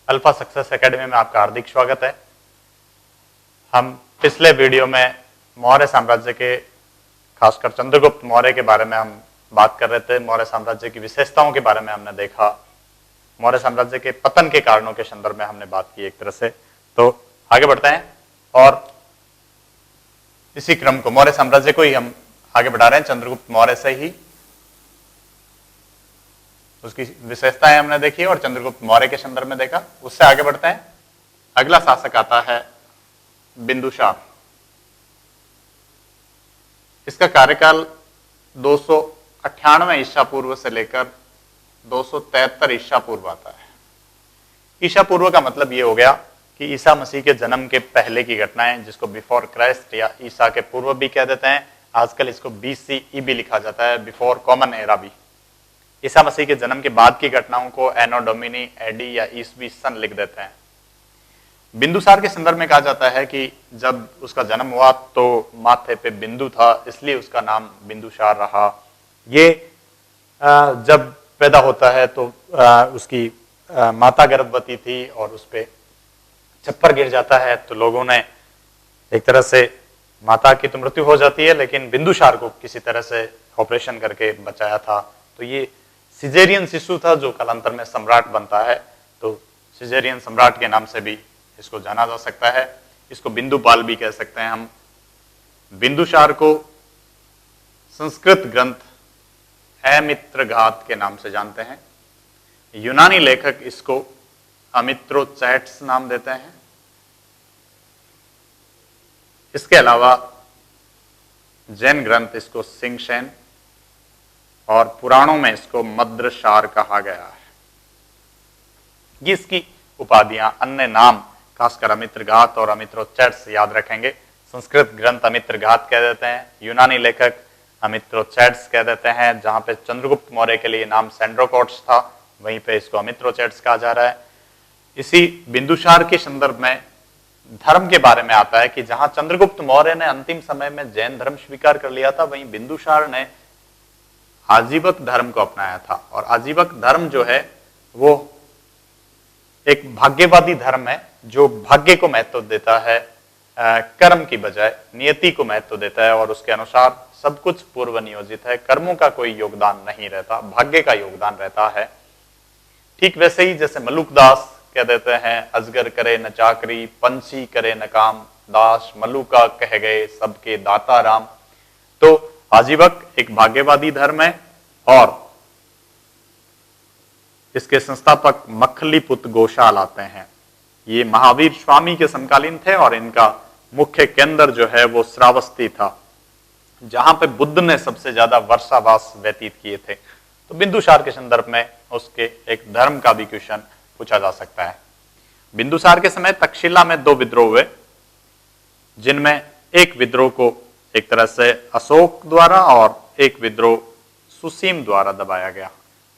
Alpha success academy में आपका हार्दिक स्वागत है। हम पिछले वीडियो में मौर्य साम्राज्य के, खासकर चंद्रगुप्त मौर्य के बारे में हम बात कर रहे थे। मौर्य साम्राज्य की विशेषताओं के बारे में हमने देखा। मौर्य साम्राज्य के पतन के कारणों के संदर्भ में हमने बात की एक तरह से। तो आगे बढ़ते हैं और इसी क्रम को, मौर्य साम्राज्य को ही हम आगे बढ़ा रहे हैं। चंद्रगुप्त मौर्य से ही उसकी विशेषताएं हमने देखी और चंद्रगुप्त मौर्य के संदर्भ में देखा। उससे आगे बढ़ते हैं। अगला शासक आता है बिंदुसार। इसका कार्यकाल 298 ईसा पूर्व से लेकर 273 ईसा पूर्व आता है। ईसा पूर्व का मतलब ये हो गया कि ईसा मसीह के जन्म के पहले की घटनाएं, जिसको बिफोर क्राइस्ट या ईसा के पूर्व भी कह देते हैं। आजकल इसको BCE भी लिखा जाता है, बिफोर कॉमन एरा भी। ईसा मसीह के जन्म के बाद की घटनाओं को एनो डोमिनी, एडी या ईसवी सन लिख देते हैं। बिंदुसार के संदर्भ में कहा जाता है कि जब उसका जन्म हुआ तो माथे पे बिंदु था, इसलिए उसका नाम बिंदुसार रहा। ये जब पैदा होता है तो उसकी माता गर्भवती थी और उस पर छप्पर गिर जाता है, तो लोगों ने एक तरह से, माता की तो मृत्यु हो जाती है लेकिन बिंदुसार को किसी तरह से ऑपरेशन करके बचाया था। तो ये सिजेरियन शिशु था जो कालांतर में सम्राट बनता है। तो सिजेरियन सम्राट के नाम से भी इसको जाना जा सकता है। इसको बिंदुपाल भी कह सकते हैं हम। बिंदुसार को संस्कृत ग्रंथ अमित्रघात के नाम से जानते हैं। यूनानी लेखक इसको अमित्रोचैट्स नाम देते हैं। इसके अलावा जैन ग्रंथ इसको सिंगशैन और पुराणों में इसको मद्रसार कहा गया है। ये इसकी उपाधियां, अन्य नाम, खासकर अमित्रघात और अमित्रोचैट्स याद रखेंगे। संस्कृत ग्रंथ अमित्रघात कह देते हैं, यूनानी लेखक अमित्रोचैट्स कह देते हैं। जहां पे चंद्रगुप्त मौर्य के लिए नाम सेंड्रोकोट्स था, वहीं पे इसको अमित्रोचैट्स कहा जा रहा है। इसी बिंदुसार के संदर्भ में धर्म के बारे में आता है कि जहां चंद्रगुप्त मौर्य ने अंतिम समय में जैन धर्म स्वीकार कर लिया था, वहीं बिंदुसार ने आजीवक धर्म को अपनाया था। और आजीवक धर्म जो है वो एक भाग्यवादी धर्म है जो भाग्य को महत्व देता है, कर्म की बजाय नियति को महत्व देता है और उसके अनुसार सब कुछ पूर्व नियोजित है। कर्मों का कोई योगदान नहीं रहता, भाग्य का योगदान रहता है। ठीक वैसे ही जैसे मलुकदास कह देते हैं, अजगर करे न चाकरी, पंछी करे न काम, दास मलुका कह गए सबके दाता राम। तो आजीवक एक भाग्यवादी धर्म है और इसके संस्थापक मखलीपुत्र गोशाल आते हैं। ये महावीर स्वामी के समकालीन थे और इनका मुख्य केंद्र जो है वो श्रावस्ती था, जहां पे बुद्ध ने सबसे ज्यादा वर्षावास व्यतीत किए थे। तो बिंदुसार के संदर्भ में उसके एक धर्म का भी क्वेश्चन पूछा जा सकता है। बिंदुसार के समय तक्षशिला में 2 विद्रोह हुए, जिनमें एक विद्रोह को एक तरह से अशोक द्वारा और एक विद्रोह सुसीम द्वारा दबाया गया।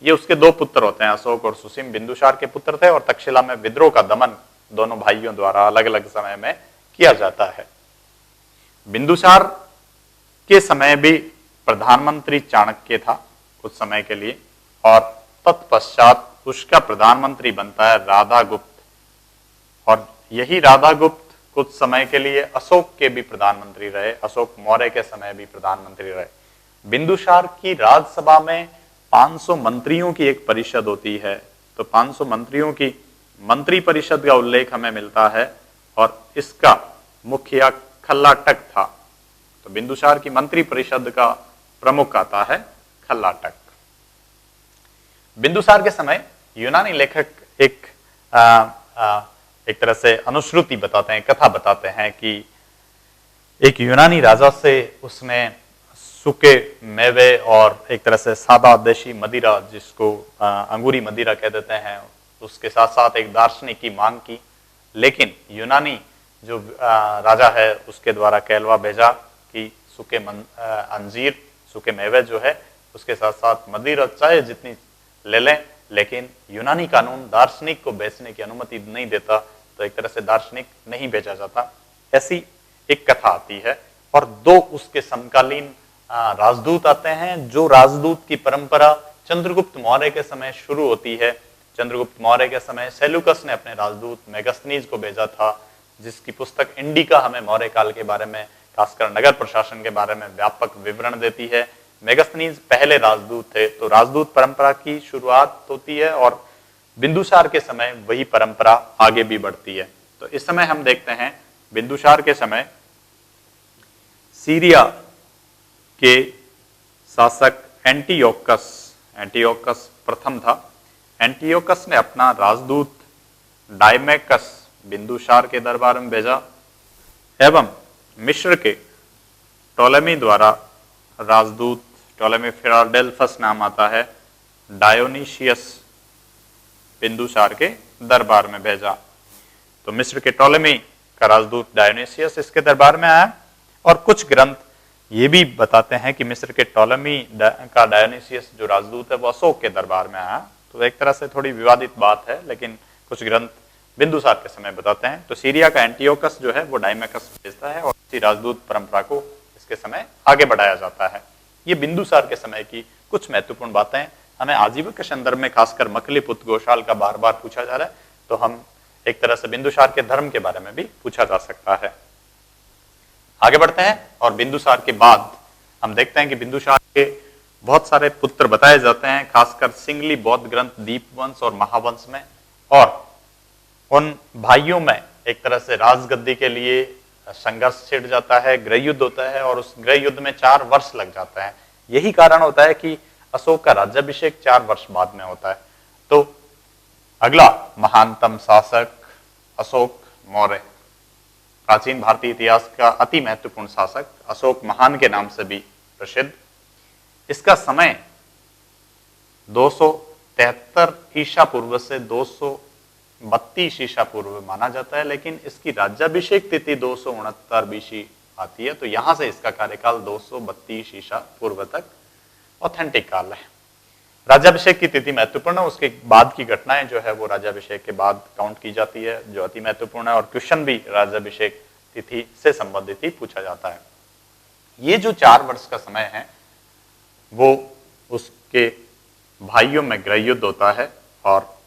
ये उसके 2 पुत्र होते हैं, अशोक और सुसीम बिंदुसार के पुत्र थे। और तक्षशिला में विद्रोह का दमन दोनों भाइयों द्वारा अलग अलग समय में किया जाता है। बिंदुसार के समय भी प्रधानमंत्री चाणक्य था कुछ समय के लिए, और तत्पश्चात उसका प्रधानमंत्री बनता है राधागुप्त। और यही राधागुप्त कुछ समय के लिए अशोक के भी प्रधानमंत्री रहे, अशोक मौर्य के समय भी प्रधानमंत्री रहे। बिंदुसार की राजसभा में 500 मंत्रियों की एक परिषद होती है। तो 500 मंत्रियों की मंत्री परिषद का उल्लेख हमें मिलता है और इसका मुखिया खल्लाटक था। तो बिंदुसार की मंत्री परिषद का प्रमुख आता है खल्लाटक। बिंदुसार के समय यूनानी लेखक एक तरह से अनुश्रुति बताते हैं, कथा बताते हैं कि एक यूनानी राजा से उसने सूखे मेवे और एक तरह से सादा देशी मदिरा, जिसको अंगूरी मदिरा कह देते हैं, उसके साथ साथ एक दार्शनिक की मांग की। लेकिन यूनानी जो राजा है उसके द्वारा कहलवा भेजा कि सूखे अंजीर, सूखे मेवे जो है उसके साथ साथ मदिरा चाहे जितनी ले लें, लेकिन यूनानी कानून दार्शनिक को बेचने की अनुमति नहीं देता, तो एक तरह से दार्शनिक नहीं बेचा जाता। ऐसी एक कथा आती है। और 2 उसके समकालीन राजदूत आते हैं, जो राजदूत की परंपरा चंद्रगुप्त मौर्य के समय शुरू होती है। चंद्रगुप्त मौर्य के समय सेल्यूकस ने अपने राजदूत मेगस्थनीज को भेजा था, जिसकी पुस्तक इंडिका हमें मौर्य काल के बारे में, खासकर नगर प्रशासन के बारे में व्यापक विवरण देती है। मेगस्थनीज पहले राजदूत थे, तो राजदूत परंपरा की शुरुआत होती है और बिंदुसार के समय वही परंपरा आगे भी बढ़ती है। तो इस समय हम देखते हैं बिंदुसार के समय सीरिया के शासक एंटियोकस प्रथम था। एंटियोकस ने अपना राजदूत डायमेकस बिंदुसार के दरबार में भेजा एवं मिस्र के टोलेमी द्वारा राजदूत, टोलेमी फिलाडेल्फस नाम आता है, डायोनीशियस बिंदुसार के दरबार में भेजा। तो मिस्र के टोलेमी का राजदूत डायोनीशियस इसके दरबार में आया और कुछ ग्रंथ ये भी बताते हैं कि मिस्र के टोलेमी का डायोनीशियस जो राजदूत है वो अशोक के दरबार में आया। तो एक तरह से थोड़ी विवादित बात है, लेकिन कुछ ग्रंथ बिंदुसार के समय बताते हैं। तो सीरिया का एंटियोकस जो है वो डायमेकस भेजता है और इसी राजदूत परंपरा को इसके समय आगे बढ़ाया जाता है। ये बिंदुसार के समय की कुछ महत्वपूर्ण बातें हमें आजीविका के संदर्भ में, खासकर मकलीपुत्र गोशाल का बार बार पूछा जा रहा है, तो हम एक तरह से बिंदुसार के धर्म के बारे में भी पूछा जा सकता है। आगे बढ़ते हैं और बिंदुसार के बाद हम देखते हैं कि बिंदुसार के बहुत सारे पुत्र बताए जाते हैं, खासकर सिंगली बौद्ध ग्रंथ दीपवंश और महावंश में, और उन भाइयों में एक तरह से राजगद्दी के लिए संघर्ष छिड़ जाता है, गृह युद्ध होता है और उस गृह युद्ध में 4 वर्ष लग जाता है। यही कारण होता है कि अशोक का राज्याभिषेक 4 वर्ष बाद में होता है। तो अगला महानतम शासक अशोक मौर्य, प्राचीन भारतीय इतिहास का अति महत्वपूर्ण शासक, अशोक महान के नाम से भी प्रसिद्ध। इसका समय 273 ईसा पूर्व से 232 ईसा पूर्व माना जाता है, लेकिन इसकी राज्याभिषेक तिथि 269 बीसी आती है। तो यहां से इसका कार्यकाल 232 ईसा पूर्व तक ऑथेंटिक काल है। राज्याभिषेक की तिथि महत्वपूर्ण है, उसके बाद की घटनाएं जो है वो राज्याभिषेक के बाद काउंट की जाती है, जो अति महत्वपूर्ण है। और क्वेश्चन भी राज्याभिषेक तिथि से संबंधित ही पूछा जाता है। ये जो 4 वर्ष का समय है वो उसके भाइयों में गृह युद्ध होता है और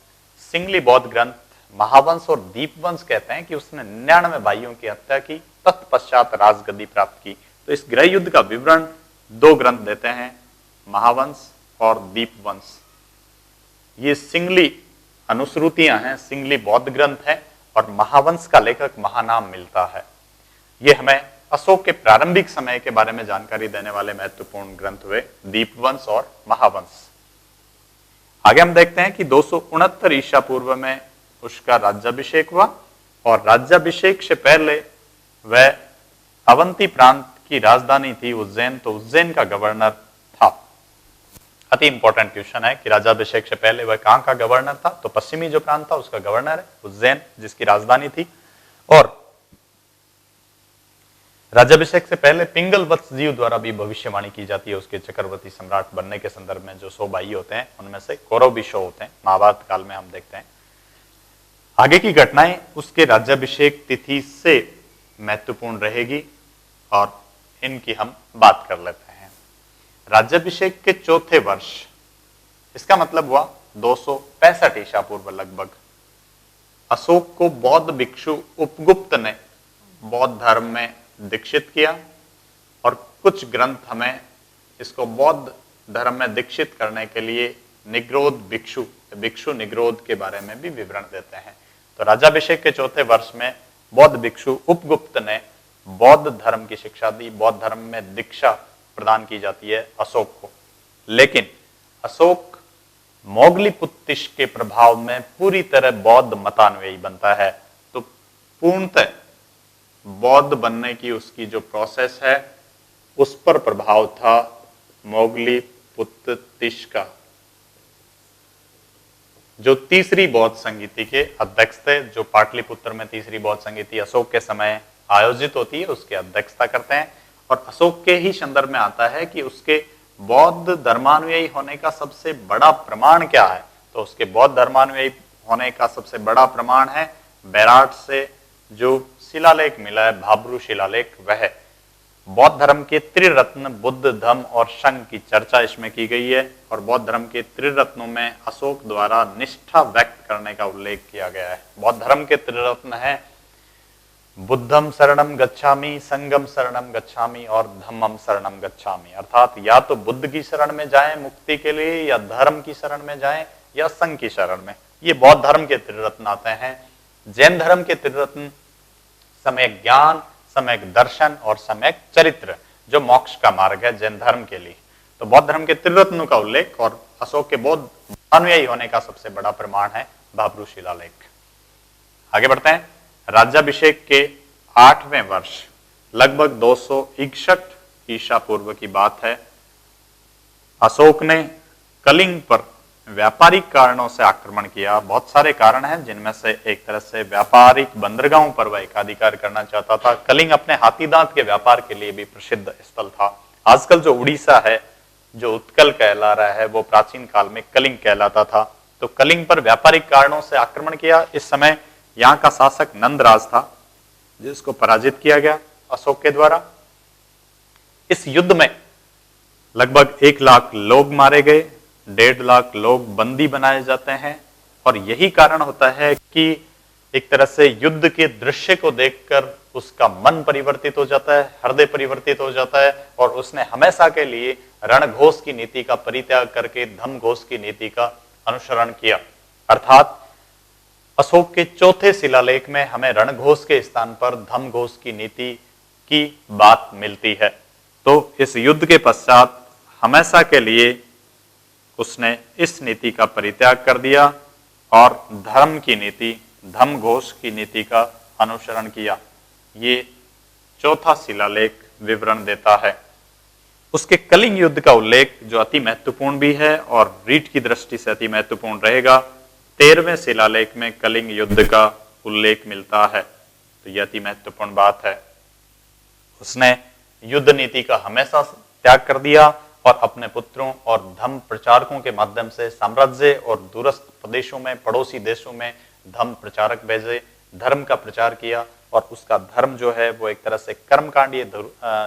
सिंगली बौद्ध ग्रंथ महावंश और दीपवंश कहते हैं कि उसने 99 भाइयों की हत्या की, तत्पश्चात राजगद्दी प्राप्त की। तो इस गृह युद्ध का विवरण 2 ग्रंथ देते हैं, महावंश और दीपवंश। ये सिंगली अनुश्रुतियां हैं, सिंगली बौद्ध ग्रंथ है और महावंश का लेखक महानाम मिलता है। ये हमें अशोक के प्रारंभिक समय के बारे में जानकारी देने वाले महत्वपूर्ण ग्रंथ हुए दीपवंश और महावंश। आगे हम देखते हैं कि 269 ईसा पूर्व में उसका राज्याभिषेक हुआ और राज्याभिषेक से पहले वह अवंती प्रांत की राजधानी थी उज्जैन, तो उज्जैन का गवर्नर था। अति इंपॉर्टेंट क्वेश्चन है कि राज्याभिषेक से पहले वह कहां का गवर्नर था, तो पश्चिमी जो प्रांत था उसका गवर्नर है उज्जैन, जिसकी राजधानी थी। और राज्याभिषेक से पहले पिंगल वत्स जीव द्वारा भी भविष्यवाणी की जाती है उसके चक्रवर्ती सम्राट बनने के संदर्भ में। जो 100 भाई होते हैं उनमें से कौरव भी 100 होते हैं, महाभारत काल में हम देखते हैं। आगे की घटनाएं उसके राज्याभिषेक तिथि से महत्वपूर्ण रहेगी और इनकी हम बात कर लेते हैं। राज्याभिषेक के 4थे वर्ष, इसका मतलब हुआ 265 ईसा पूर्व लगभग, अशोक को बौद्ध भिक्षु उपगुप्त ने बौद्ध धर्म में दीक्षित किया और कुछ ग्रंथ हमें इसको बौद्ध धर्म में दीक्षित करने के लिए निग्रोध भिक्षु निग्रोध के बारे में भी विवरण देते हैं। तो राज्याभिषेक के 4थे वर्ष में बौद्ध भिक्षु उपगुप्त ने बौद्ध धर्म की शिक्षा दी, बौद्ध धर्म में दीक्षा प्रदान की जाती है अशोक को। लेकिन अशोक मोगलीपुत्तिश के प्रभाव में पूरी तरह बौद्ध मतानुयायी बनता है। तो पूर्णतः बौद्ध बनने की उसकी जो प्रोसेस है उस पर प्रभाव था मोगलीपुत्तिश का, जो तीसरी बौद्ध संगीति के अध्यक्ष थे, जो पाटलिपुत्र में तीसरी बौद्ध संगीति अशोक के समय आयोजित होती है उसकी अध्यक्षता करते हैं। और अशोक के ही संदर्भ में आता है कि उसके बौद्ध धर्मानुयायी होने का सबसे बड़ा प्रमाण क्या है, तो उसके बौद्ध धर्मानुयायी होने का सबसे बड़ा प्रमाण है बैराट से जो शिलालेख मिला है, भाब्रू शिलालेख, वह बौद्ध धर्म के त्रिरत्न बुद्ध, धम्म और संघ की चर्चा इसमें की गई है और बौद्ध धर्म के त्रिरत्नों में अशोक द्वारा निष्ठा व्यक्त करने का उल्लेख किया गया है। बौद्ध धर्म के त्रिरत्न है बुद्धम शरणम गच्छामि, संगम शरणम गच्छामि और धम्मम शरणम गच्छामि। अर्थात या तो बुद्ध की शरण में जाएं मुक्ति के लिए, या धर्म की शरण में जाएं, या संघ की शरण में। ये बौद्ध धर्म के त्रिरत्न आते हैं। जैन धर्म के त्रिरत्न सम्यक ज्ञान, सम्यक दर्शन और सम्यक चरित्र, जो मोक्ष का मार्ग है जैन धर्म के लिए। तो बौद्ध धर्म के त्रिरत्नों का उल्लेख और अशोक के बौद्ध अनुयायी होने का सबसे बड़ा प्रमाण है भाब्रू शिलालेख। आगे बढ़ते हैं। राज्याभिषेक के 8वें वर्ष लगभग 261 ईसा पूर्व की बात है। अशोक ने कलिंग पर व्यापारिक कारणों से आक्रमण किया। बहुत सारे कारण हैं, जिनमें से एक तरह से व्यापारिक बंदरगाहों पर वह एकाधिकार करना चाहता था। कलिंग अपने हाथी दांत के व्यापार के लिए भी प्रसिद्ध स्थल था। आजकल जो उड़ीसा है, जो उत्कल कहला रहा है, वो प्राचीन काल में कलिंग कहलाता था। तो कलिंग पर व्यापारिक कारणों से आक्रमण किया। इस समय यहाँ का शासक नंदराज था, जिसको पराजित किया गया अशोक के द्वारा। इस युद्ध में लगभग 1 लाख लोग मारे गए, 1.5 लाख लोग बंदी बनाए जाते हैं। और यही कारण होता है कि एक तरह से युद्ध के दृश्य को देखकर उसका मन परिवर्तित हो जाता है, हृदय परिवर्तित हो जाता है, और उसने हमेशा के लिए रणघोष की नीति का परित्याग करके धम्मघोष की नीति का अनुसरण किया। अर्थात अशोक के चौथे शिलालेख में हमें रणघोष के स्थान पर धम्मघोष की नीति की बात मिलती है। तो इस युद्ध के पश्चात हमेशा के लिए उसने इस नीति का परित्याग कर दिया और धर्म की नीति, धम्मघोष की नीति का अनुसरण किया। ये चौथा शिलालेख विवरण देता है। उसके कलिंग युद्ध का उल्लेख, जो अति महत्वपूर्ण भी है और रीट की दृष्टि से अति महत्वपूर्ण रहेगा, 13वें शिलालेख में कलिंग युद्ध का उल्लेख मिलता है। तो यह अति महत्वपूर्ण बात है। उसने युद्ध नीति का हमेशा त्याग कर दिया और अपने पुत्रों और धम्म प्रचारकों के माध्यम से साम्राज्य और दूरस्थ प्रदेशों में, पड़ोसी देशों में धम्म प्रचारक भेजे, धर्म का प्रचार किया। और उसका धर्म जो है वो एक तरह से कर्मकांडीय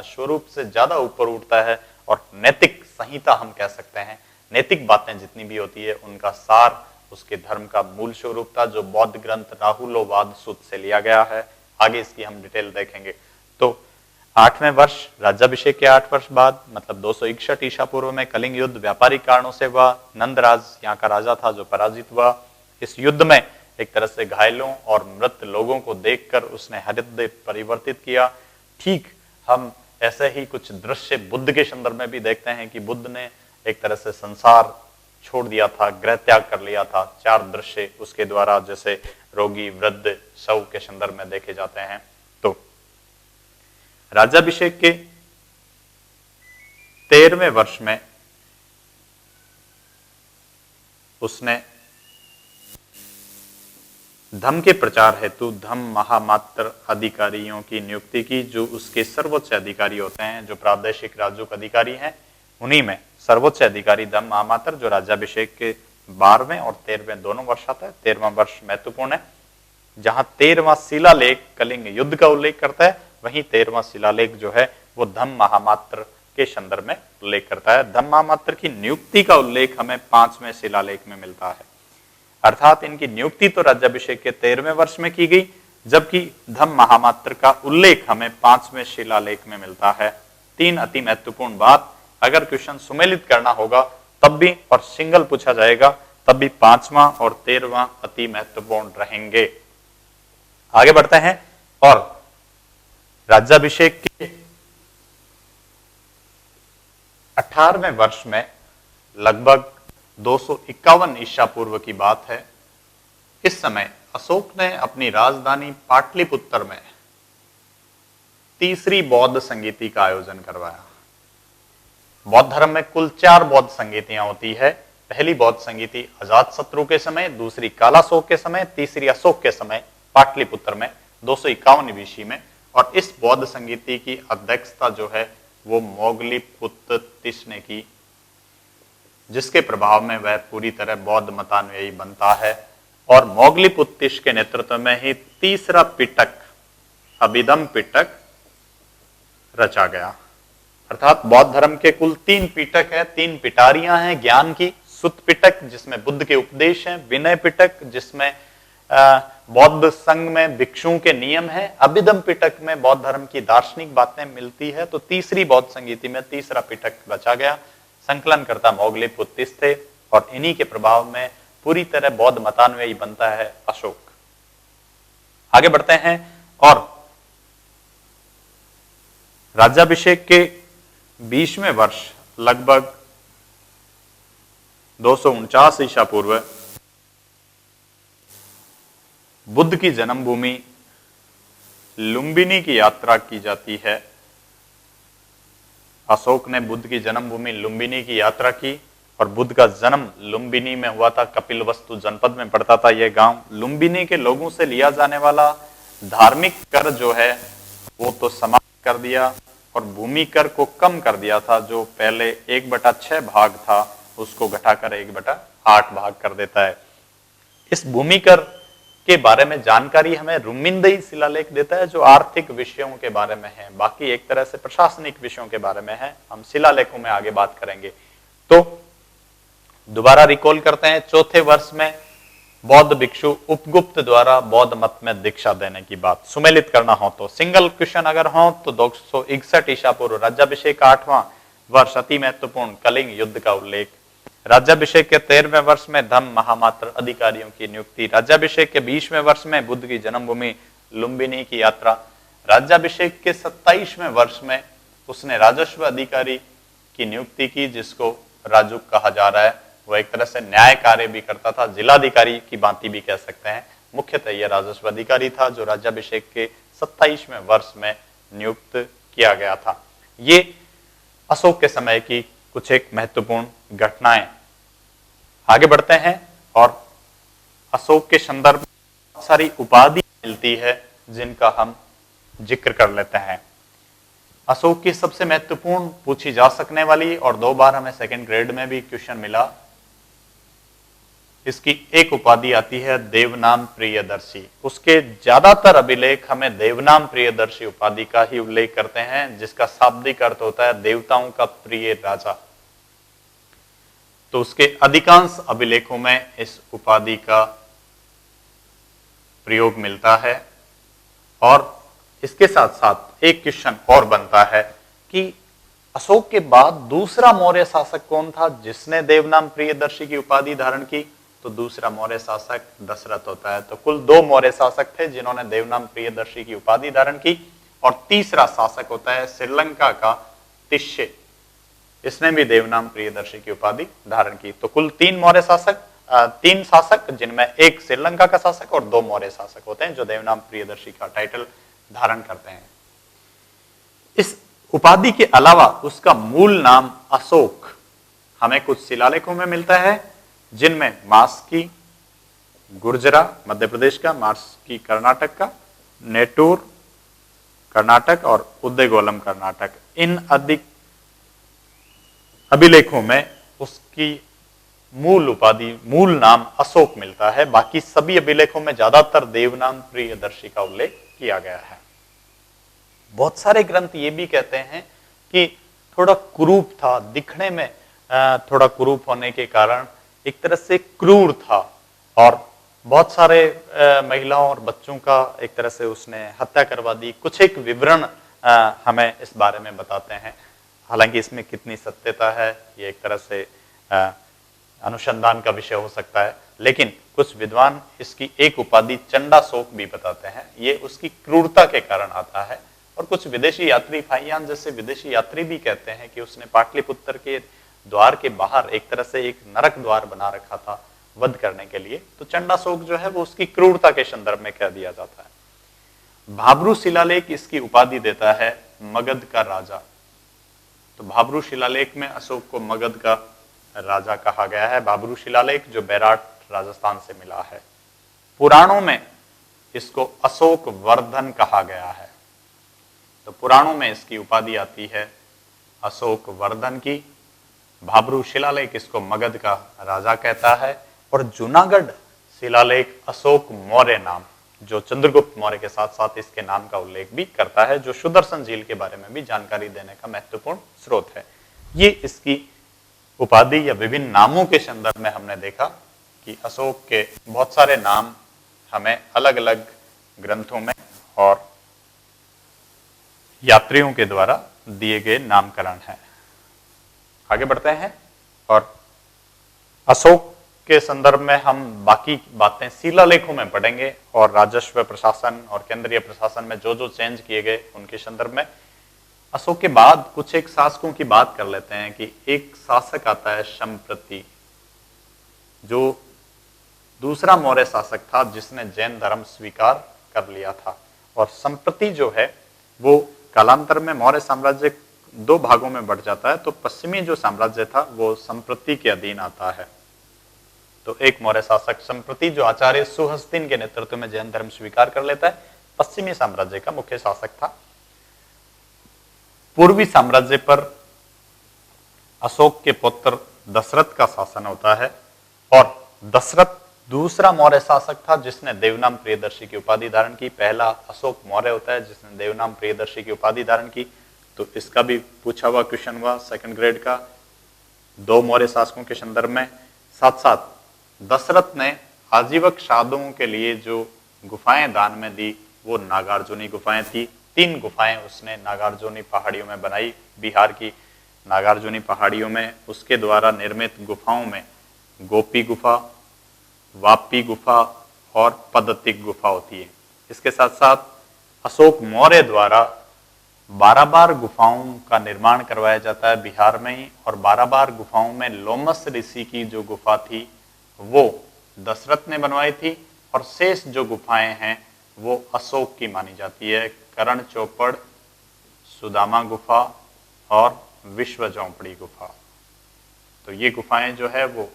स्वरूप से ज्यादा ऊपर उठता है और नैतिक संहिता हम कह सकते हैं। नैतिक बातें जितनी भी होती है उनका सार उसके धर्म का मूल स्वरूप था, जो बौद्ध ग्रंथ राहुलोवाद सूत्र से लिया गया है। आगे इसकी हम डिटेल देखेंगे। तो 8वें वर्ष राज्याभिषेक के 8 वर्ष बाद, मतलब 261 ईसा पूर्व में कलिंग युद्ध व्यापारिक कारणों से हुआ। नंदराज यहाँ का राजा था जो पराजित हुआ। इस युद्ध में एक तरह से घायलों और मृत लोगों को देखकर उसने हृदय परिवर्तित किया। ठीक हम ऐसे ही कुछ दृश्य बुद्ध के संदर्भ में भी देखते हैं कि बुद्ध ने एक तरह से संसार छोड़ दिया था, गृह त्याग कर लिया था। 4 दृश्य उसके द्वारा जैसे रोगी, वृद्ध, शव के संदर्भ में देखे जाते हैं। तो राज्याभिषेक के 13वें वर्ष में उसने धम्म के प्रचार हेतु धम्म महामात्र अधिकारियों की नियुक्ति की, जो उसके सर्वोच्च अधिकारी होते हैं, जो प्रादेशिक राज्यों के अधिकारी हैं। उन्हीं में सर्वोच्च अधिकारी धम्म महामात्र, जो राज्याभिषेक के 12वें और 13वें दोनों वर्ष आता है। 13वां वर्ष महत्वपूर्ण है, जहां 13वां शिलालेख कलिंग युद्ध का उल्लेख करता है, वहीं 13वां शिलालेख जो है वो धम्म महामात्र के संदर्भ में उल्लेख करता है। धम्म महामात्र की नियुक्ति का उल्लेख हमें 5वें शिलालेख में मिलता है। अर्थात इनकी नियुक्ति तो राज्याभिषेक के 13वें वर्ष में की गई, जबकि धम्म महामात्र का उल्लेख हमें 5वें शिलालेख में मिलता है। 3 अति महत्वपूर्ण बात, अगर क्वेश्चन सुमेलित करना होगा तब भी और सिंगल पूछा जाएगा तब भी 5वां और 13वां अति महत्वपूर्ण रहेंगे। आगे बढ़ते हैं और राज्याभिषेक के 18वें वर्ष में लगभग 251 ईसा पूर्व की बात है। इस समय अशोक ने अपनी राजधानी पाटलिपुत्र में तीसरी बौद्ध संगीति का आयोजन करवाया। बौद्ध धर्म में कुल 4 बौद्ध संगीतियां होती है। पहली बौद्ध संगीति अजातशत्रु के समय, दूसरी कालाशोक के समय, तीसरी अशोक के समय पाटलिपुत्र में 251 ईस्वी में। और इस बौद्ध संगीति की अध्यक्षता जो है वो मोगलीपुत्तिश ने की, जिसके प्रभाव में वह पूरी तरह बौद्ध मतानुयायी बनता है। और मोगलीपुत्तिश के नेतृत्व में ही तीसरा पिटक, अभिधम्म पिटक रचा गया। अर्थात बौद्ध धर्म के कुल 3 पिटक है, 3 पिटारियां हैं ज्ञान की। सुत्त पिटक जिसमें बुद्ध के उपदेश हैं, विनय पिटक जिसमें बौद्ध संघ में भिक्षुओं के नियम है, अभिधम पिटक में बौद्ध धर्म की दार्शनिक बातें मिलती है। तो तीसरी बौद्ध संगीति में तीसरा पिटक रचा गया। संकलनकर्ता मौग्लिपुत्तिस थे और इन्हीं के प्रभाव में पूरी तरह बौद्ध मतान्वयी बनता है अशोक। आगे बढ़ते हैं और राज्याभिषेक के 20वें वर्ष लगभग 249 ईसा पूर्व बुद्ध की जन्मभूमि लुम्बिनी की यात्रा की जाती है। अशोक ने बुद्ध की जन्मभूमि लुम्बिनी की यात्रा की और बुद्ध का जन्म लुम्बिनी में हुआ था। कपिलवस्तु जनपद में पड़ता था यह गांव। लुम्बिनी के लोगों से लिया जाने वाला धार्मिक कर जो है वो तो समाप्त कर दिया और भूमि कर को कम कर दिया था। जो पहले 1/6 भाग था उसको घटाकर 1/8 भाग कर देता है। इस भूमि कर के बारे में जानकारी हमें रुमिंदई शिलालेख देता है जो आर्थिक विषयों के बारे में है, बाकी एक तरह से प्रशासनिक विषयों के बारे में है। हम शिलालेखों में आगे बात करेंगे। तो दोबारा रिकॉल करते हैं, चौथे वर्ष में बौद्ध भिक्षु उपगुप्त द्वारा बौद्ध मत में दीक्षा देने की बात। सुमेलित करना हो तो सिंगल क्वेश्चन अगर हो तो 261 ईसा पूर्व राज्याभिषेक का 8वां वर्ष अति महत्वपूर्ण कलिंग युद्ध का उल्लेख। राज्याभिषेक के 13वें वर्ष में धम्म महामात्र अधिकारियों की नियुक्ति। राज्याभिषेक के 20वें वर्ष में बुद्ध की जन्मभूमि लुम्बिनी की यात्रा। राज्याभिषेक के 27वें वर्ष में उसने राजस्व अधिकारी की नियुक्ति की जिसको राजुक कहा जा रहा है। वह एक तरह से न्याय कार्य भी करता था, जिलाधिकारी की भांति भी कह सकते हैं। मुख्यतः यह राजस्व अधिकारी था जो राज्याभिषेक के 27वें वर्ष में नियुक्त किया गया था। ये अशोक के समय की कुछ एक महत्वपूर्ण घटनाएं। आगे बढ़ते हैं और अशोक के संदर्भ में बहुत सारी उपाधि मिलती है जिनका हम जिक्र कर लेते हैं। अशोक की सबसे महत्वपूर्ण पूछी जा सकने वाली और 2 बार हमें सेकंड ग्रेड में भी क्वेश्चन मिला, इसकी एक उपाधि आती है देवनाम प्रियदर्शी। उसके ज्यादातर अभिलेख हमें देवनाम प्रियदर्शी उपाधि का ही उल्लेख करते हैं जिसका शाब्दिक अर्थ होता है देवताओं का प्रिय राजा। तो उसके अधिकांश अभिलेखों में इस उपाधि का प्रयोग मिलता है। और इसके साथ साथ एक क्वेश्चन और बनता है कि अशोक के बाद दूसरा मौर्य शासक कौन था जिसने देवनाम प्रियदर्शी की उपाधि धारण की। तो दूसरा मौर्य शासक दशरथ होता है। तो कुल 2 मौर्य शासक थे जिन्होंने देवनाम प्रियदर्शी की उपाधि धारण की और तीसरा शासक होता है श्रीलंका का तिष्य, इसने भी देवनाम प्रियदर्शी की उपाधि धारण की। तो कुल 3 मौर्य शासक, 3 शासक जिनमें एक श्रीलंका का शासक और 2 मौर्य शासक होते हैं जो देवनाम प्रियदर्शी का टाइटल धारण करते हैं। इस उपाधि के अलावा उसका मूल नाम अशोक हमें कुछ शिलालेखों में मिलता है जिनमें मास्की गुर्जरा मध्य प्रदेश का, मास्की कर्नाटक का, नेटूर कर्नाटक और उदयगोलम कर्नाटक, इन अधिक अभिलेखों में उसकी मूल उपाधि मूल नाम अशोक मिलता है। बाकी सभी अभिलेखों में ज्यादातर देवनाम प्रियदर्शी का उल्लेख किया गया है। बहुत सारे ग्रंथ ये भी कहते हैं कि थोड़ा कुरूप था, दिखने में थोड़ा कुरूप होने के कारण एक तरह से क्रूर था और बहुत सारे महिलाओं और बच्चों का एक तरह से उसने हत्या करवा दी। कुछ एक विवरण हमें इस बारे में बताते हैं। हालांकि इसमें कितनी सत्यता है ये एक तरह से अनुसंधान का विषय हो सकता है, लेकिन कुछ विद्वान इसकी एक उपाधि चंडाशोक भी बताते हैं। ये उसकी क्रूरता के कारण आता है। और कुछ विदेशी यात्री, फाइयान जैसे विदेशी यात्री भी कहते हैं कि उसने पाटलिपुत्र के द्वार के बाहर एक तरह से एक नरक द्वार बना रखा था वध करने के लिए। तो चंडाशोक जो है वो उसकी क्रूरता के संदर्भ में कह दिया जाता है। भाब्रू शिलालेख इसकी उपाधि देता है मगध का राजा। तो भाब्रू शिलालेख में अशोक को मगध का राजा कहा गया है। भाब्रू शिलालेख जो बैराट राजस्थान से मिला है। पुराणों में इसको अशोक वर्धन कहा गया है। तो पुराणों में इसकी उपाधि आती है अशोक वर्धन की। भाब्रू शिलालेख इसको मगध का राजा कहता है। और जूनागढ़ शिलालेख अशोक मौर्य नाम जो चंद्रगुप्त मौर्य के साथ साथ इसके नाम का उल्लेख भी करता है, जो सुदर्शन झील के बारे में भी जानकारी देने का महत्वपूर्ण स्रोत है। ये इसकी उपाधि या विभिन्न नामों के संदर्भ में हमने देखा कि अशोक के बहुत सारे नाम हमें अलग अलग ग्रंथों में और यात्रियों के द्वारा दिए गए नामकरण हैं। आगे बढ़ते हैं और अशोक के संदर्भ में हम बाकी बातें शिलालेखों में पढ़ेंगे और राजस्व प्रशासन और केंद्रीय प्रशासन में जो जो चेंज किए गए उनके संदर्भ में। अशोक के बाद कुछ एक शासकों की बात कर लेते हैं कि एक शासक आता है संप्रति, जो दूसरा मौर्य शासक था जिसने जैन धर्म स्वीकार कर लिया था। और संप्रति जो है वो कालांतर में मौर्य साम्राज्य दो भागों में बढ़ जाता है। तो पश्चिमी जो साम्राज्य था वो संप्रति के अधीन आता है। तो एक मौर्य शासक संप्रति जो आचार्य सुहस्तिन के नेतृत्व में जैन धर्म स्वीकार कर लेता है, पश्चिमी साम्राज्य का मुख्य शासक था। पूर्वी साम्राज्य पर अशोक के पुत्र दशरथ का शासन होता है और दशरथ दूसरा मौर्य शासक था जिसने देवनाम प्रियदर्शी की उपाधि धारण की। पहला अशोक मौर्य होता है जिसने देवनाम प्रियदर्शी की उपाधि धारण की। तो इसका भी पूछा हुआ क्वेश्चन हुआ सेकंड ग्रेड का दो मौर्य शासकों के संदर्भ में। साथ साथ दशरथ ने आजीवक साधुओं के लिए जो गुफाएं दान में दी वो नागार्जुनी गुफाएं थी। 3 गुफाएं उसने नागार्जुनी पहाड़ियों में बनाई, बिहार की नागार्जुनी पहाड़ियों में। उसके द्वारा निर्मित गुफाओं में गोपी गुफा, वापी गुफा और पद्धतिक गुफा होती है। इसके साथ साथ अशोक मौर्य द्वारा 12 गुफाओं का निर्माण करवाया जाता है बिहार में ही। और 12 गुफाओं में लोमस ऋषि की जो गुफा थी वो दशरथ ने बनवाई थी और शेष जो गुफाएं हैं वो अशोक की मानी जाती है। करण चौपड़, सुदामा गुफा और विश्व झोंपड़ी गुफा। तो ये गुफाएं जो है वो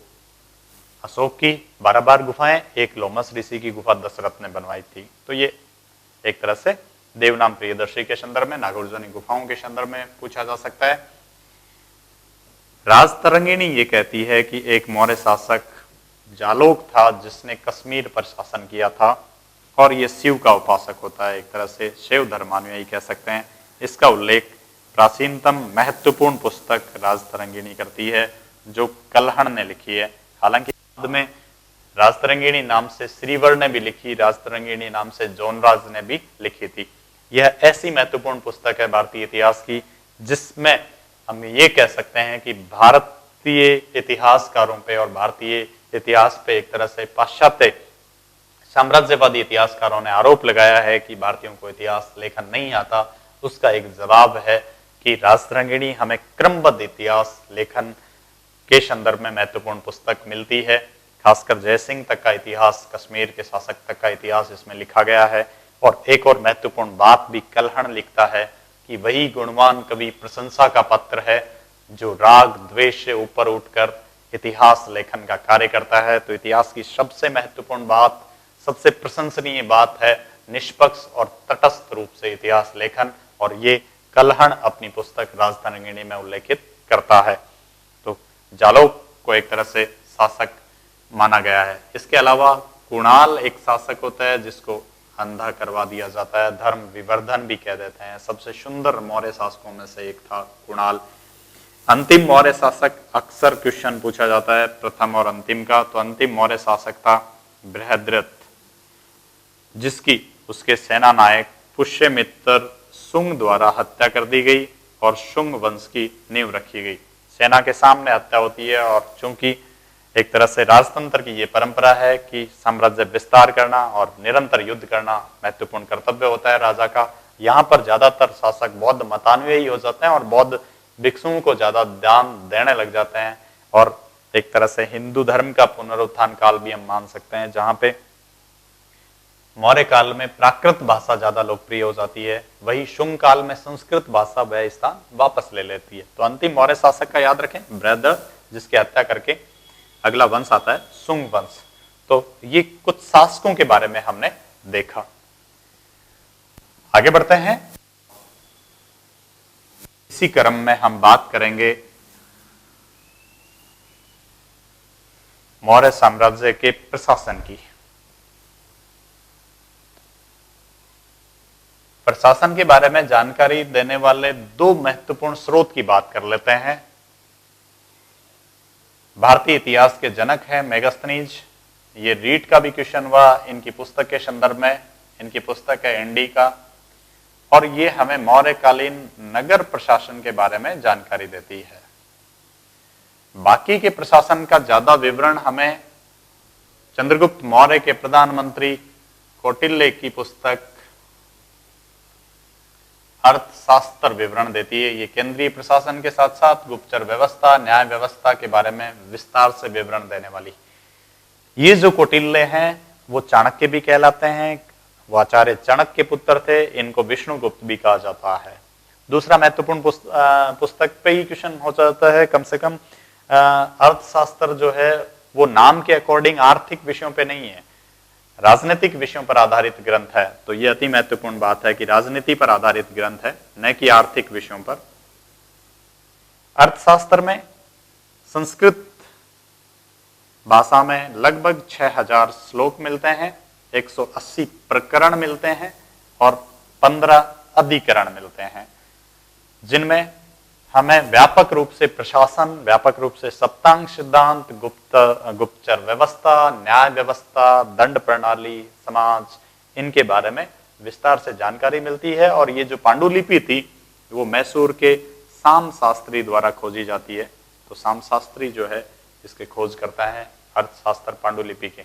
अशोक की 12 गुफाएं, एक लोमस ऋषि की गुफा दशरथ ने बनवाई थी। तो ये एक तरह से देवनाम प्रियदर्शी के संदर्भ में, नागार्जुनी गुफाओं के संदर्भ में पूछा जा सकता है। राजतरंगिणी ये कहती है कि एक मौर्य शासक जालोक था जिसने कश्मीर पर शासन किया था और ये शिव का उपासक होता है, एक तरह से शिव धर्मानुयायी कह सकते हैं। इसका उल्लेख प्राचीनतम महत्वपूर्ण पुस्तक राजतरंगिणी करती है जो कल्हण ने लिखी है। हालांकि बाद में राजतरंगिणी नाम से श्रीवर ने भी लिखी, राजतरंगिणी नाम से जोनराज ने भी लिखी थी। यह ऐसी महत्वपूर्ण पुस्तक है भारतीय इतिहास की जिसमें हम ये कह सकते हैं कि भारतीय इतिहासकारों पे और भारतीय इतिहास पे एक तरह से पाश्चात्य साम्राज्यवादी इतिहासकारों ने आरोप लगाया है कि भारतीयों को इतिहास लेखन नहीं आता। उसका एक जवाब है कि राजतरंगिणी हमें क्रमबद्ध इतिहास लेखन के संदर्भ में महत्वपूर्ण पुस्तक मिलती है। खासकर जयसिंह तक का इतिहास, कश्मीर के शासक तक का इतिहास इसमें लिखा गया है। और एक और महत्वपूर्ण बात भी कल्हण लिखता है कि वही गुणवान कवि प्रशंसा का पत्र है जो राग द्वेष से ऊपर उठकर इतिहास लेखन का कार्य करता है। तो इतिहास की सबसे महत्वपूर्ण बात, सबसे प्रशंसनीय बात है निष्पक्ष और तटस्थ रूप से इतिहास लेखन, और ये कल्हण अपनी पुस्तक राजतरंगिणी में उल्लेखित करता है। तो जालोक को एक तरह से शासक माना गया है। इसके अलावा कुणाल एक शासक होता है जिसको अंधा करवा दिया जाता है, धर्म विवर्धन भी कह देते हैं। सबसे सुंदर मौर्य शासकों में से एक था कुणाल। अंतिम मौर्य शासक, अक्सर क्वेश्चन पूछा जाता है प्रथम और अंतिम का, तो अंतिम मौर्य शासक था बृहद्रथ जिसकी उसके सेना नायक पुष्यमित्र शुंग द्वारा हत्या कर दी गई और शुंग वंश की नींव रखी गई। सेना के सामने हत्या होती है और चूंकि एक तरह से राजतंत्र की ये परंपरा है कि साम्राज्य विस्तार करना और निरंतर युद्ध करना महत्वपूर्ण कर्तव्य होता है राजा का। यहाँ पर ज्यादातर शासक बौद्ध मतानुयायी हो जाते हैं और बौद्ध भिक्षुओं को ज्यादा ध्यान देने लग जाते हैं और एक तरह से हिंदू धर्म का पुनरुत्थान काल भी हम मान सकते हैं, जहां पे मौर्य काल में प्राकृत भाषा ज्यादा लोकप्रिय हो जाती है, वही शुंग काल में संस्कृत भाषा वह स्थान वापस ले लेती है। तो अंतिम मौर्य शासक का याद रखें बृहद्रथ, जिसकी हत्या करके अगला वंश आता है शुंग वंश। तो ये कुछ शासकों के बारे में हमने देखा। आगे बढ़ते हैं। इसी क्रम में हम बात करेंगे मौर्य साम्राज्य के प्रशासन की। प्रशासन के बारे में जानकारी देने वाले दो महत्वपूर्ण स्रोत की बात कर लेते हैं। भारतीय इतिहास के जनक हैं मेगास्थनीज। ये रीट का भी क्वेश्चन हुआ इनकी पुस्तक के संदर्भ में। इनकी पुस्तक है इंडिका, और ये हमें मौर्यकालीन नगर प्रशासन के बारे में जानकारी देती है। बाकी के प्रशासन का ज्यादा विवरण हमें चंद्रगुप्त मौर्य के प्रधानमंत्री कौटिल्य की पुस्तक अर्थशास्त्र विवरण देती है। ये केंद्रीय प्रशासन के साथ साथ गुप्तचर व्यवस्था, न्याय व्यवस्था के बारे में विस्तार से विवरण देने वाली। ये जो कौटिल्य हैं वो चाणक्य भी कहलाते हैं। वो आचार्य चाणक्य के पुत्र थे। इनको विष्णुगुप्त भी कहा जाता है। दूसरा महत्वपूर्ण पुस्तक पे ही क्वेश्चन हो जाता है कम से कम। अर्थशास्त्र जो है वो नाम के अकॉर्डिंग आर्थिक विषयों पे नहीं है, राजनीतिक विषयों पर आधारित ग्रंथ है। तो ये अति महत्वपूर्ण बात है कि राजनीति पर आधारित ग्रंथ है, न कि आर्थिक विषयों पर। अर्थशास्त्र में संस्कृत भाषा में लगभग 6000 श्लोक मिलते हैं, 180 प्रकरण मिलते हैं और 15 अधिकरण मिलते हैं, जिनमें हमें व्यापक रूप से प्रशासन, व्यापक रूप से सप्तांग सिद्धांत, गुप्तचर व्यवस्था, न्याय व्यवस्था, दंड प्रणाली, समाज, इनके बारे में विस्तार से जानकारी मिलती है। और ये जो पांडुलिपि थी वो मैसूर के साम शास्त्री द्वारा खोजी जाती है। तो साम शास्त्री जो है इसके खोज करता है अर्थशास्त्र पांडुलिपि के।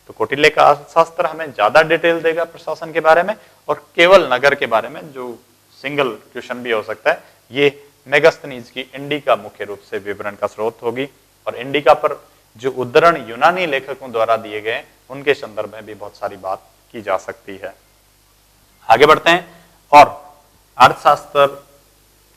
तो कौटिल्य का अर्थशास्त्र हमें ज्यादा डिटेल देगा प्रशासन के बारे में, और केवल नगर के बारे में जो सिंगल क्वेश्चन भी हो सकता है, ये मेगास्थनीज की इंडिका मुख्य रूप से विवरण का स्रोत होगी। और इंडिका पर जो उद्धरण यूनानी लेखकों द्वारा दिए गए उनके संदर्भ में भी बहुत सारी बात की जा सकती है। आगे बढ़ते हैं। और अर्थशास्त्र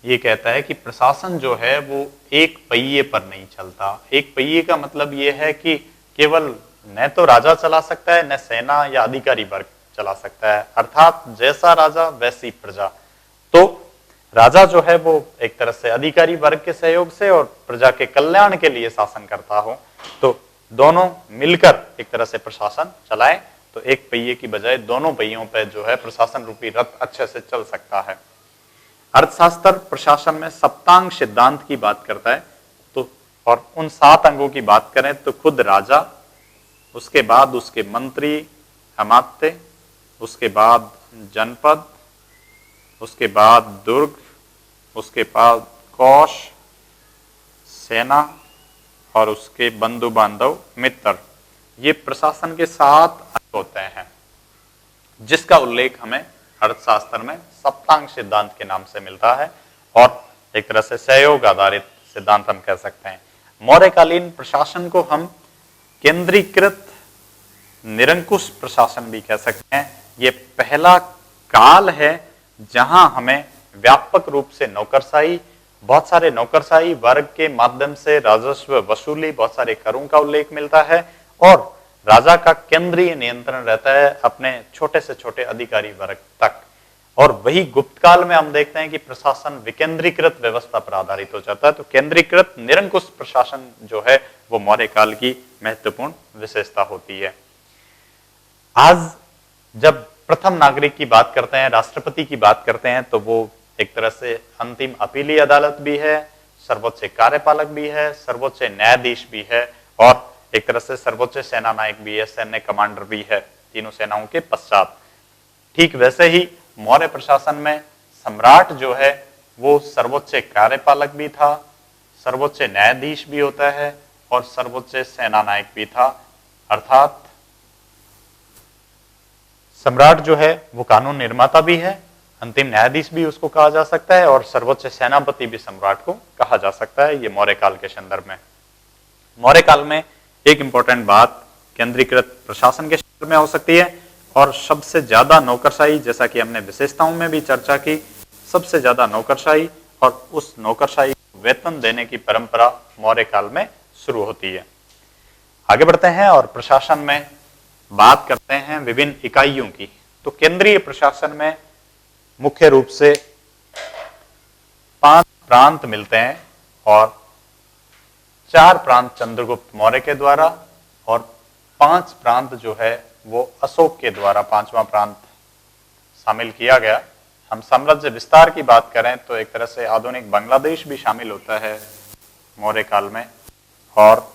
ये कहता है कि प्रशासन जो है वो एक पहिए पर नहीं चलता। एक पहिए का मतलब ये है कि केवल न तो राजा चला सकता है, न सेना या अधिकारी वर्ग चला सकता है, अर्थात जैसा राजा वैसी प्रजा। तो राजा जो है वो एक तरह से अधिकारी वर्ग के सहयोग से और प्रजा के कल्याण के लिए शासन करता हो, तो दोनों मिलकर एक तरह से प्रशासन चलाए, तो एक पहिए की बजाय दोनों पहियों पे जो है प्रशासन रूपी रथ अच्छे से चल सकता है। अर्थशास्त्र प्रशासन में सप्तांग सिद्धांत की बात करता है। तो और उन 7 अंगों की बात करें तो खुद राजा, उसके बाद उसके मंत्री अमात्य, उसके बाद जनपद, उसके बाद दुर्ग, उसके बाद कोष, सेना और उसके बंधु बांधव मित्र। ये प्रशासन के 7 अंग होते हैं, जिसका उल्लेख हमें अर्थशास्त्र में सप्तांग सिद्धांत के नाम से मिलता है, और एक तरह से सहयोग आधारित सिद्धांत हम कह सकते हैं। मौर्यकालीन प्रशासन को हम केंद्रीकृत निरंकुश प्रशासन भी कह सकते हैं। ये पहला काल है जहां हमें व्यापक रूप से नौकरशाही, बहुत सारे नौकरशाही वर्ग के माध्यम से राजस्व वसूली, बहुत सारे करों का उल्लेख मिलता है, और राजा का केंद्रीय नियंत्रण रहता है अपने छोटे से छोटे अधिकारी वर्ग तक। और वही गुप्त काल में हम देखते हैं कि प्रशासन विकेंद्रीकृत व्यवस्था पर आधारित हो जाता है। तो केंद्रीकृत निरंकुश प्रशासन जो है वो मौर्य काल की महत्वपूर्ण विशेषता होती है। आज जब प्रथम नागरिक की बात करते हैं, राष्ट्रपति की बात करते हैं, तो वो एक तरह से अंतिम अपीली अदालत भी है, सर्वोच्च कार्यपालक भी है, सर्वोच्च न्यायाधीश भी है, और एक तरह से सर्वोच्च सेना नायक भी है, सैन्य कमांडर भी है, तीनों सेनाओं के पश्चात। ठीक वैसे ही मौर्य प्रशासन में सम्राट जो है वो सर्वोच्च कार्यपालक भी था, सर्वोच्च न्यायाधीश भी होता है, और सर्वोच्च सेना नायक भी था। अर्थात सम्राट जो है वो कानून निर्माता भी है, अंतिम न्यायाधीश भी उसको कहा जा सकता है, और सर्वोच्च सेनापति भी सम्राट को कहा जा सकता है। ये मौर्य काल के संदर्भ में। मौर्य काल में एक इंपॉर्टेंट बात केंद्रीकृत प्रशासन के संदर्भ में हो सकती है, और सबसे ज्यादा नौकरशाही, जैसा कि हमने विशेषताओं में भी चर्चा की, सबसे ज्यादा नौकरशाही, और उस नौकरशाही को वेतन देने की परंपरा मौर्य काल में शुरू होती है। आगे बढ़ते हैं और प्रशासन में बात करते हैं विभिन्न इकाइयों की। तो केंद्रीय प्रशासन में मुख्य रूप से 5 प्रांत मिलते हैं, और 4 प्रांत चंद्रगुप्त मौर्य के द्वारा, और 5 प्रांत जो है वो अशोक के द्वारा 5वां प्रांत शामिल किया गया हम साम्राज्य विस्तार की बात करें तो एक तरह से आधुनिक बांग्लादेश भी शामिल होता है मौर्य काल में, और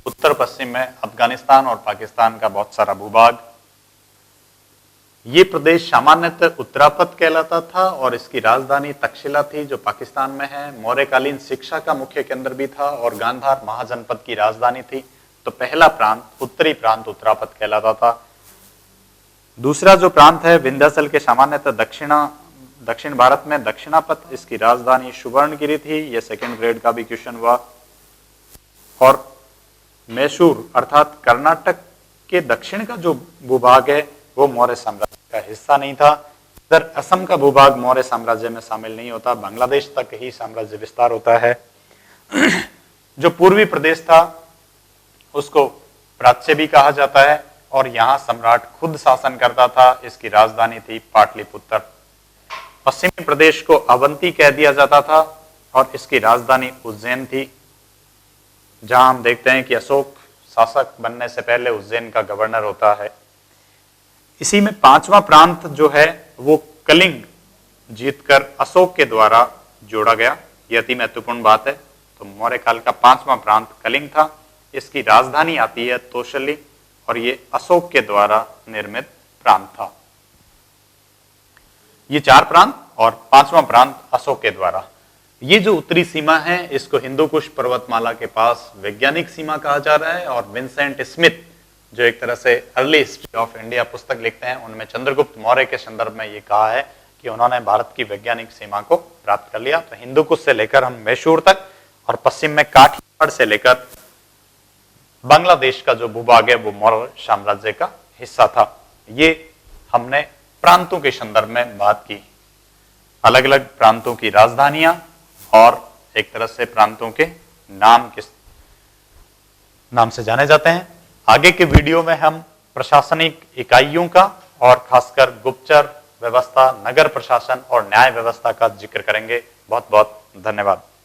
उत्तर पश्चिम में अफगानिस्तान और पाकिस्तान का बहुत सारा भूभाग। ये प्रदेश सामान्यतः उत्तरापथ कहलाता था और इसकी राजधानी तक्षशिला थी जो पाकिस्तान में है। मौर्यकालीन शिक्षा का मुख्य केंद्र भी था और गांधार महाजनपद की राजधानी थी। तो पहला प्रांत, उत्तरी प्रांत उत्तरापथ कहलाता था। दूसरा जो प्रांत है विंध्याचल के सामान्यतः दक्षिण भारत में दक्षिणापथ, इसकी राजधानी सुवर्णगिरी थी। यह सेकंड ग्रेड का भी क्वेश्चन हुआ। और मैसूर अर्थात कर्नाटक के दक्षिण का जो भूभाग है वो मौर्य साम्राज्य का हिस्सा नहीं था। इधर असम का भूभाग मौर्य साम्राज्य में शामिल नहीं होता, बांग्लादेश तक ही साम्राज्य विस्तार होता है। जो पूर्वी प्रदेश था उसको प्राच्य भी कहा जाता है और यहाँ सम्राट खुद शासन करता था। इसकी राजधानी थी पाटलिपुत्र। पश्चिमी प्रदेश को अवंती कह दिया जाता था और इसकी राजधानी उज्जैन थी, जहां हम देखते हैं कि अशोक शासक बनने से पहले उज्जैन का गवर्नर होता है। इसी में पांचवा प्रांत जो है वो कलिंग जीतकर अशोक के द्वारा जोड़ा गया। यह अति महत्वपूर्ण बात है। तो मौर्य काल का पांचवा प्रांत कलिंग था। इसकी राजधानी आती है तोशली और ये अशोक के द्वारा निर्मित प्रांत था। ये चार प्रांत और पांचवा प्रांत अशोक के द्वारा। ये जो उत्तरी सीमा है इसको हिंदू कुश पर्वतमाला के पास वैज्ञानिक सीमा कहा जा रहा है। और विंसेंट स्मिथ जो एक तरह से अर्ली हिस्ट्री ऑफ इंडिया पुस्तक लिखते हैं, उनमें चंद्रगुप्त मौर्य के संदर्भ में ये कहा है कि उन्होंने भारत की वैज्ञानिक सीमा को प्राप्त कर लिया। तो हिंदू कुश से लेकर हम मैसूर तक और पश्चिम में काठियावाड़ से लेकर बांग्लादेश का जो भूभाग है वो मौर्य साम्राज्य का हिस्सा था। ये हमने प्रांतों के संदर्भ में बात की, अलग अलग प्रांतों की राजधानियां और एक तरह से प्रांतों के नाम किस नाम से जाने जाते हैं। आगे के वीडियो में हम प्रशासनिक इकाइयों का और खासकर गुप्तचर व्यवस्था, नगर प्रशासन और न्याय व्यवस्था का जिक्र करेंगे। बहुत बहुत धन्यवाद।